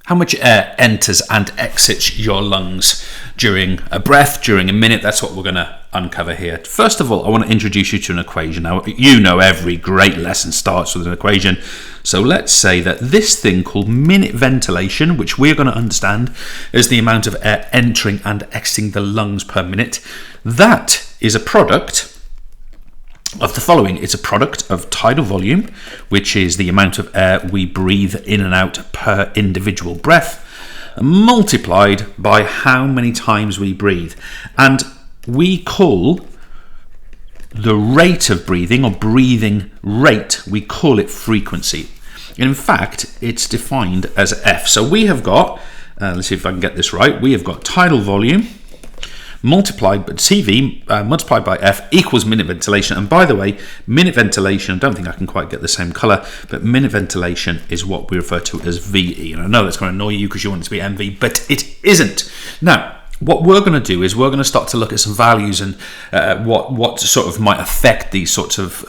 how much air enters and exits your lungs during a breath, during a minute. That's what we're going to uncover here. First of all, I want to introduce you to an equation. Now, you know every great lesson starts with an equation. So let's say that this thing called minute ventilation, which we're going to understand is the amount of air entering and exiting the lungs per minute, that is a product of the following. It's a product of tidal volume, which is the amount of air we breathe in and out per individual breath, multiplied by how many times we breathe. And we call the rate of breathing, or breathing rate, we call it frequency. In fact, it's defined as F. So we have got, let's see if I can get this right, we have got tidal volume multiplied by CV, multiplied by F equals minute ventilation. And by the way, minute ventilation, I don't think I can quite get the same colour, but minute ventilation is what we refer to as VE. And I know that's going to annoy you because you want it to be MV, but it isn't. Now, what we're going to do is we're going to start to look at some values and what sort of might affect these sorts of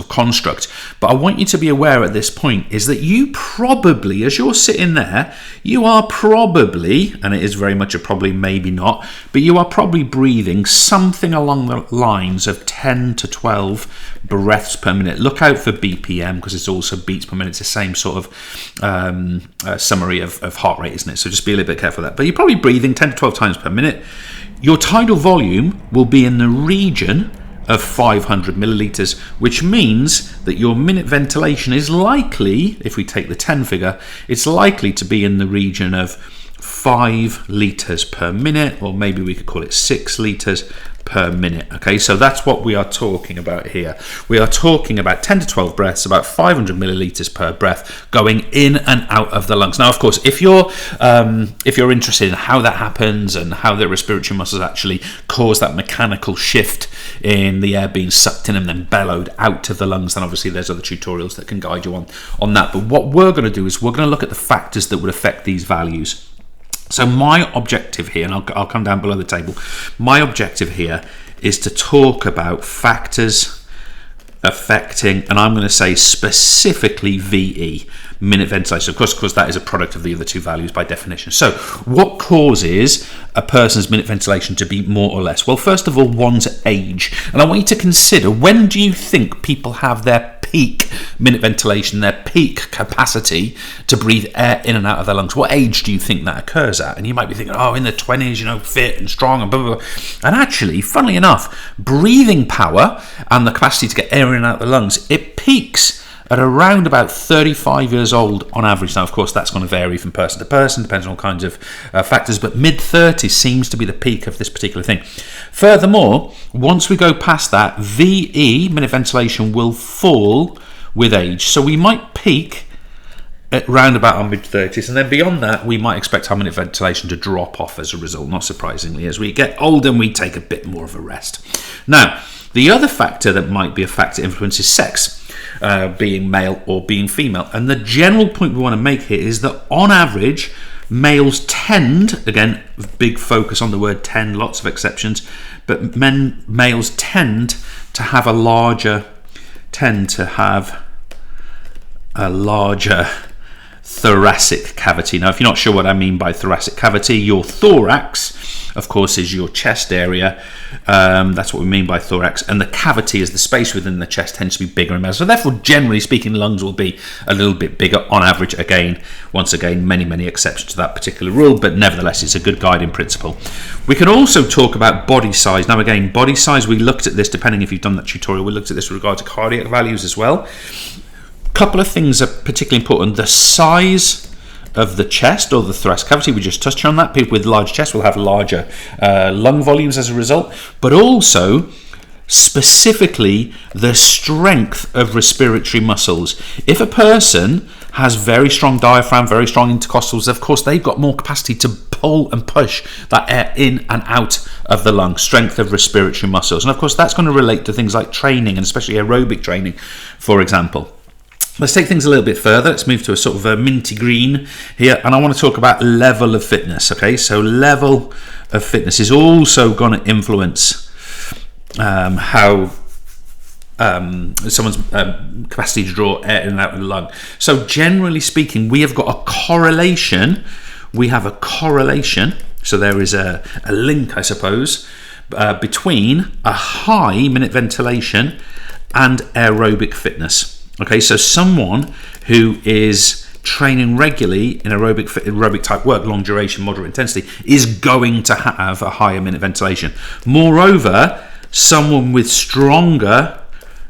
construct. But I want you to be aware at this point is that you probably, as you're sitting there, you are probably, and it is very much a probably, maybe not, but you are probably breathing something along the lines of 10 to 12 breaths per minute. Look out for BPM because it's also beats per minute. It's the same sort of summary of heart rate, isn't it? So just be a little bit careful of that. But you're probably breathing 10 to 12 times per minute. Your tidal volume will be in the region of 500 millilitres, which means that your minute ventilation is likely, if we take the 10 figure, it's likely to be in the region of 5 litres per minute, or maybe we could call it 6 litres per minute. Okay, so that's what we are talking about here. We are talking about 10 to 12 breaths, about 500 millilitres per breath going in and out of the lungs. Now, of course, if you're interested in how that happens and how the respiratory muscles actually cause that mechanical shift in the air being sucked in and then bellowed out of the lungs, then obviously there's other tutorials that can guide you on that. But what we're going to do is we're going to look at the factors that would affect these values. So my objective here, and I'll come down below the table, my objective here is to talk about factors affecting, and I'm going to say specifically VE, minute ventilation. Of course, that is a product of the other two values by definition. So what causes a person's minute ventilation to be more or less? Well, first of all, one's age. And I want you to consider, when do you think people have their peak minute ventilation, their peak capacity to breathe air in and out of their lungs? What age do you think that occurs at? And you might be thinking, oh, in the 20s, fit and strong and blah, blah, blah. And actually, funnily enough, breathing power and the capacity to get air in and out of the lungs, it peaks at around about 35 years old on average. Now, of course, that's going to vary from person to person, depends on all kinds of factors, but mid-30s seems to be the peak of this particular thing. Furthermore, once we go past that, VE, minute ventilation, will fall with age. So we might peak at round about our mid-30s, and then beyond that, we might expect our minute ventilation to drop off as a result, not surprisingly. As we get older, we take a bit more of a rest. Now, the other factor that might be a factor influences sex. Being male or being female. And the general point we want to make here is that on average, males tend, again, big focus on the word tend, lots of exceptions, but males tend to have a larger thoracic cavity. Now, if you're not sure what I mean by thoracic cavity, your thorax, of course, is your chest area. That's what we mean by thorax. And the cavity is the space within the chest, tends to be bigger in males. So therefore, generally speaking, lungs will be a little bit bigger on average. Once again, many exceptions to that particular rule, but nevertheless, it's a good guiding principle. We can also talk about body size. Now, again, body size, we looked at this, depending if you've done that tutorial, we looked at this with regard to cardiac values as well. Couple of things are particularly important. The size of the chest or the thoracic cavity, we just touched on that. People with large chests will have larger lung volumes as a result, but also specifically the strength of respiratory muscles. If a person has very strong diaphragm, very strong intercostals, of course they've got more capacity to pull and push that air in and out of the lung, strength of respiratory muscles. And of course that's going to relate to things like training, and especially aerobic training, for example. Let's take things a little bit further. Let's move to a sort of a minty green here, and I want to talk about level of fitness. Okay, so level of fitness is also going to influence how someone's capacity to draw air in and out of the lung. So generally speaking, we have got a correlation. So there is a link, I suppose, between a high minute ventilation and aerobic fitness. Okay, so someone who is training regularly in aerobic type work, long duration, moderate intensity, is going to have a higher minute ventilation. Moreover, someone with stronger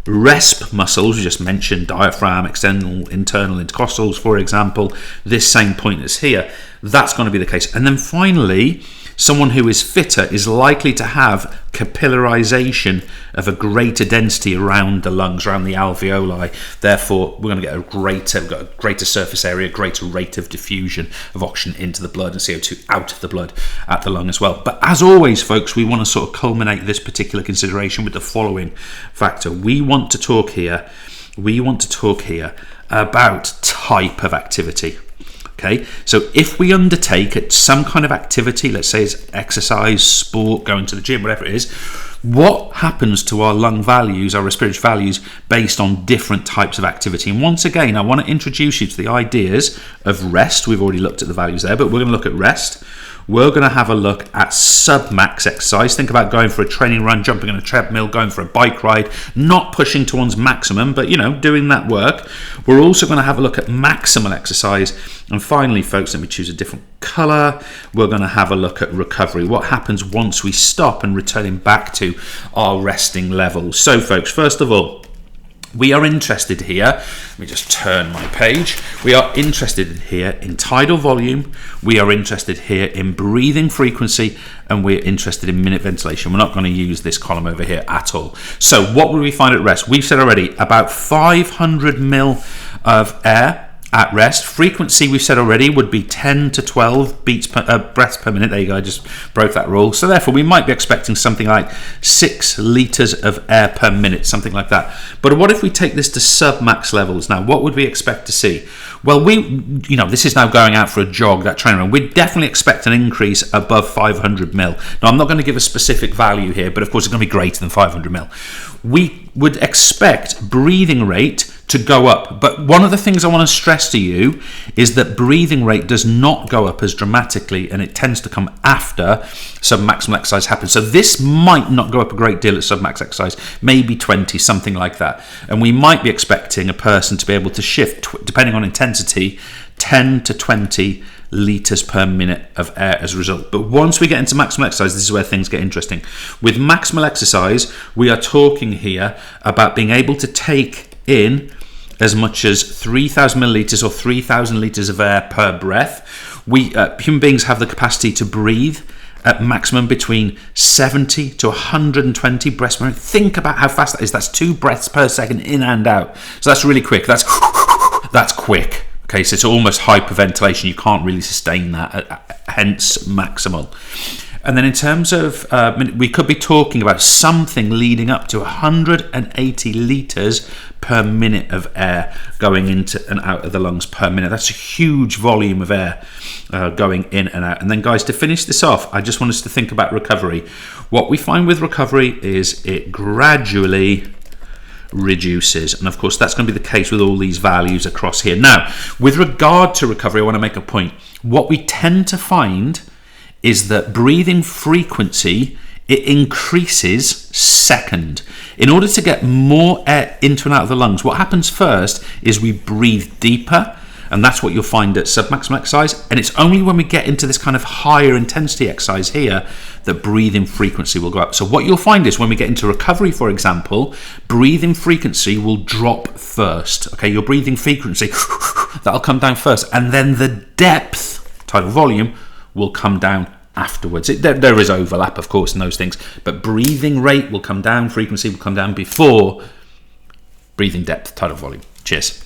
resp muscles, we just mentioned diaphragm, external, internal intercostals, for example, this same point is here, that's going to be the case. And then finally, someone who is fitter is likely to have capillarization of a greater density around the lungs, around the alveoli. Therefore, we're going to get we've got a greater surface area, greater rate of diffusion of oxygen into the blood and CO2 out of the blood at the lung as well. But as always, folks, we want to sort of culminate this particular consideration with the following factor. We want to talk here about type of activity. Okay, so if we undertake some kind of activity, let's say it's exercise, sport, going to the gym, whatever it is, what happens to our lung values, our respiratory values, based on different types of activity? And once again, I want to introduce you to the ideas of rest. We've already looked at the values there, but we're going to look at rest. We're going to have a look at sub-max exercise. Think about going for a training run, jumping on a treadmill, going for a bike ride, not pushing to one's maximum, but, doing that work. We're also going to have a look at maximal exercise. And finally, folks, let me choose a different colour. We're going to have a look at recovery. What happens once we stop and returning back to our resting levels? So, folks, first of all, we are interested here, let me just turn my page, we are interested here in tidal volume, we are interested here in breathing frequency, and we're interested in minute ventilation. We're not going to use this column over here at all. So what will we find at rest? We've said already about 500 mil of air at rest. Frequency, we've said already, would be 10 to 12 breaths per minute. There you go, I just broke that rule. So therefore, we might be expecting something like 6 litres of air per minute, something like that. But what if we take this to sub-max levels? Now, what would we expect to see? Well, this is now going out for a jog, that training run. We'd definitely expect an increase above 500 mil. Now, I'm not going to give a specific value here, but of course, it's going to be greater than 500 mil. We would expect breathing rate to go up. But one of the things I want to stress to you is that breathing rate does not go up as dramatically, and it tends to come after submaximal exercise happens. So this might not go up a great deal at submax exercise, maybe 20, something like that. And we might be expecting a person to be able to shift, depending on intensity, 10 to 20 litres per minute of air as a result. But once we get into maximal exercise, this is where things get interesting. With maximal exercise, we are talking here about being able to take in as much as 3,000 millilitres or 3,000 litres of air per breath. Human beings have the capacity to breathe at maximum between 70 to 120 breaths per minute. Think about how fast that is. That's 2 breaths per second in and out. So that's really quick. That's quick. Okay, so it's almost hyperventilation. You can't really sustain that, hence maximal. And then in terms of, we could be talking about something leading up to 180 litres per minute of air going into and out of the lungs per minute. That's a huge volume of air going in and out. And then, guys, to finish this off, I just want us to think about recovery. What we find with recovery is it gradually reduces, and of course that's going to be the case with all these values across here. Now, with regard to recovery, I want to make a point. What we tend to find is that breathing frequency, it increases second. In order to get more air into and out of the lungs, what happens first is we breathe deeper, and that's what you'll find at submaximal exercise. And it's only when we get into this kind of higher intensity exercise here that breathing frequency will go up. So what you'll find is when we get into recovery, for example, breathing frequency will drop first. Okay, your breathing frequency, that'll come down first. And then the depth, tidal volume, will come down afterwards. There is overlap, of course, in those things. But breathing rate will come down, frequency will come down before breathing depth, tidal volume. Cheers.